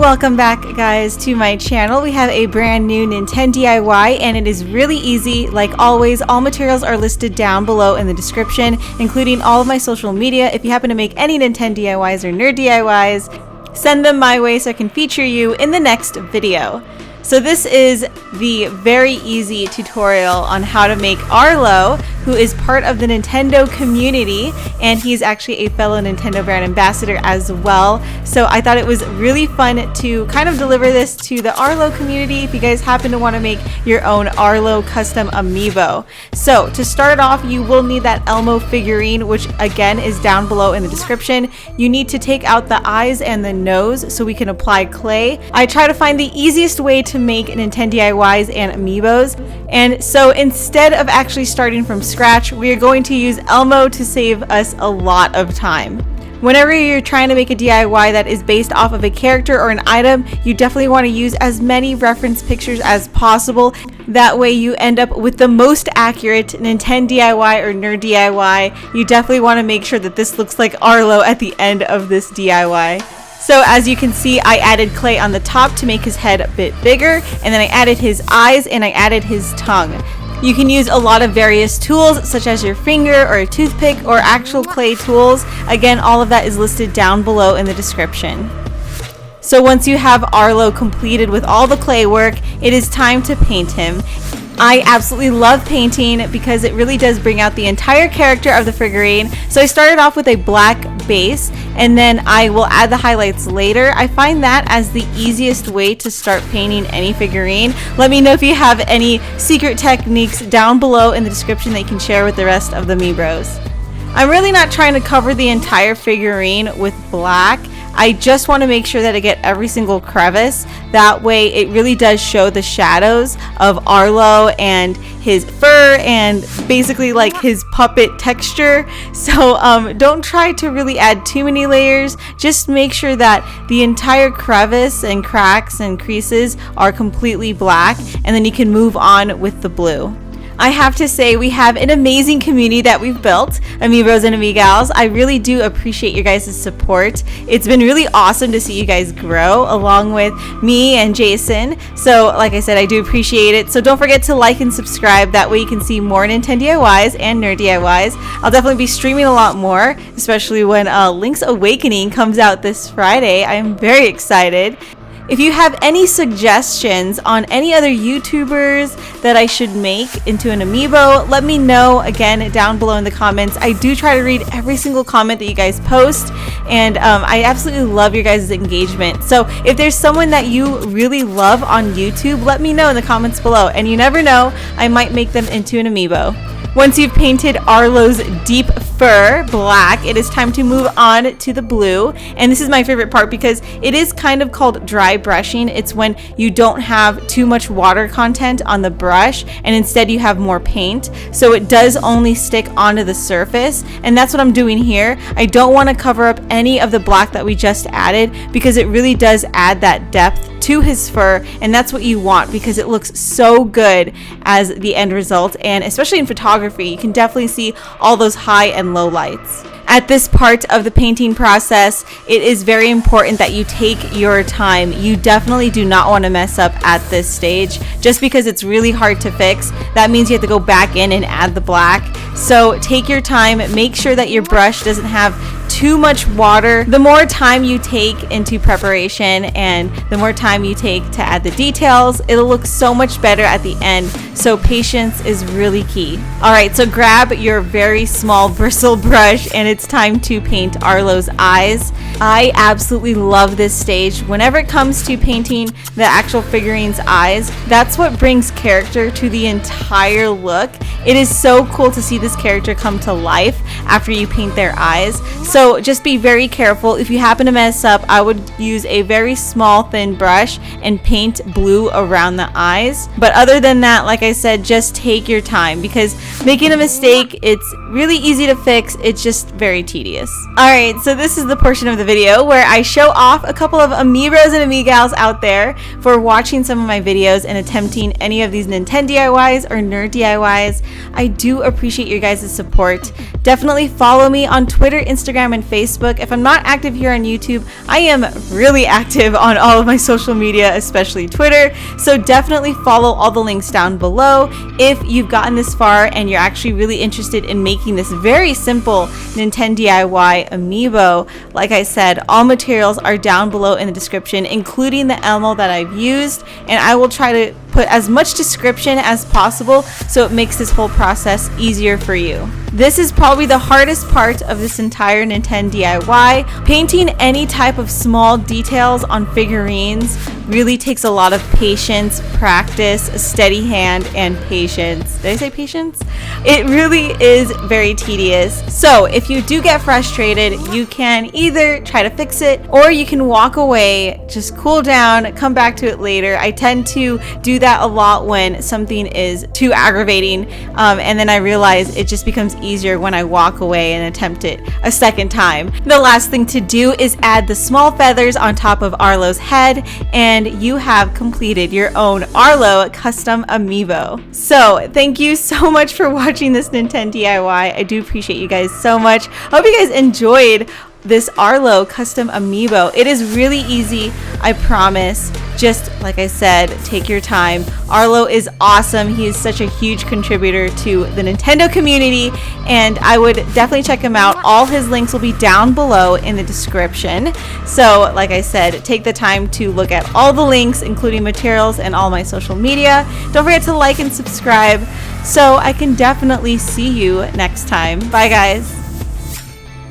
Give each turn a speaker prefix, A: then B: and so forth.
A: welcome back guys to my channel. We have a brand new Nintendo DIY and it is really easy. Like always, all materials are listed down below in the description, including all of my social media. If you happen to make any Nintendo DIYs or nerd DIYs, send them my way so I can feature you in the next video. So this is the very easy tutorial on how to make Arlo, who is part of the Nintendo community, and he's actually a fellow Nintendo brand ambassador as well. So I thought it was really fun to kind of deliver this to the Arlo community if you guys happen to want to make your own Arlo custom amiibo. So to start off, you will need that Elmo figurine, which again is down below in the description. You need to take out the eyes and the nose so we can apply clay. I try to find the easiest way to make Nintendo DIYs and amiibos, and so instead of actually starting from scratch, we are going to use Elmo to save us a lot of time. Whenever you're trying to make a DIY that is based off of a character or an item, you definitely want to use as many reference pictures as possible. That way you end up with the most accurate Nintendo DIY or nerd DIY. You definitely want to make sure that this looks like Arlo at the end of this DIY. So as you can see, I added clay on the top to make his head a bit bigger, and then I added his eyes and I added his tongue. You can use a lot of various tools such as your finger or a toothpick or actual clay tools. Again, all of that is listed down below in the description. So once you have Arlo completed with all the clay work, it is time to paint him. I absolutely love painting because it really does bring out the entire character of the figurine. So I started off with a black base and then I will add the highlights later. I find that as the easiest way to start painting any figurine. Let me know if you have any secret techniques down below in the description that you can share with the rest of the Meebros. I'm really not trying to cover the entire figurine with black. I just want to make sure that I get every single crevice. That way it really does show the shadows of Arlo and his fur and basically like his puppet texture. So don't try to really add too many layers. Just make sure that the entire crevice and cracks and creases are completely black, and then you can move on with the blue. I have to say, we have an amazing community that we've built, Amiibos and Amigals. I really do appreciate your guys' support. It's been really awesome to see you guys grow along with me and Jason. So like I said, I do appreciate it. So don't forget to like and subscribe. That way you can see more Nintendo DIYs and nerd DIYs. I'll definitely be streaming a lot more, especially when Link's Awakening comes out this Friday. I am very excited. If you have any suggestions on any other YouTubers that I should make into an amiibo, let me know again down below in the comments. I do try to read every single comment that you guys post, and I absolutely love your guys' engagement. So if there's someone that you really love on YouTube, let me know in the comments below, and you never know, I might make them into an amiibo. Once you've painted Arlo's deep fur black, it is time to move on to the blue. And this is my favorite part because it is kind of called dry brushing. It's when you don't have too much water content on the brush and instead you have more paint. So it does only stick onto the surface. And that's what I'm doing here. I don't want to cover up any of the black that we just added because it really does add that depth to his fur, and that's what you want because it looks so good as the end result. And especially in photography, you can definitely see all those high and low lights. At this part of the painting process, it is very important that you take your time. You definitely do not want to mess up at this stage just because it's really hard to fix. That means you have to go back in and add the black. So take your time, make sure that your brush doesn't have too much water. The more time you take into preparation and the more time you take to add the details, it'll look so much better at the end. So patience is really key. Alright, so grab your very small bristle brush and it's time to paint Arlo's eyes. I absolutely love this stage. Whenever it comes to painting the actual figurine's eyes, that's what brings character to the entire look. It is so cool to see this character come to life after you paint their eyes. So just be very careful. If you happen to mess up, I would use a very small thin brush and paint blue around the eyes. But other than that, like I said, just take your time because making a mistake, it's really easy to fix. It's just very tedious. Alright, so this is the portion of the video where I show off a couple of amiibos and amigals out there for watching some of my videos and attempting any of these Nintendo DIYs or nerd DIYs. I do appreciate your guys' support. Definitely follow me on Twitter, Instagram, and Facebook. If I'm not active here on YouTube, I am really active on all of my social media, especially Twitter. So definitely follow all the links down below. If you've gotten this far and you're actually really interested in making this very simple Nintendo DIY amiibo, like I said, all materials are down below in the description, including the Elmo that I've used, and I will try to put as much description as possible so it makes this whole process easier for you. This is probably the hardest part of this entire Nintendo DIY. Painting any type of small details on figurines really takes a lot of patience, practice, a steady hand, and patience. Did I say patience? It really is very tedious. So if you do get frustrated, you can either try to fix it or you can walk away, just cool down, come back to it later. I tend to do that a lot when something is too aggravating, and then I realize it just becomes easier when I walk away and attempt it a second time. The last thing to do is add the small feathers on top of Arlo's head, and you have completed your own Arlo custom amiibo. So thank you so much for watching this Nintendo DIY. I do appreciate you guys so much. Hope you guys enjoyed this Arlo custom amiibo. It is really easy, I promise. Just like I said, take your time. Arlo is awesome. He is such a huge contributor to the Nintendo community, and I would definitely check him out. All his links will be down below in the description. So like I said, take the time to look at all the links, including materials and all my social media. Don't forget to like and subscribe so I can definitely see you next time. Bye guys.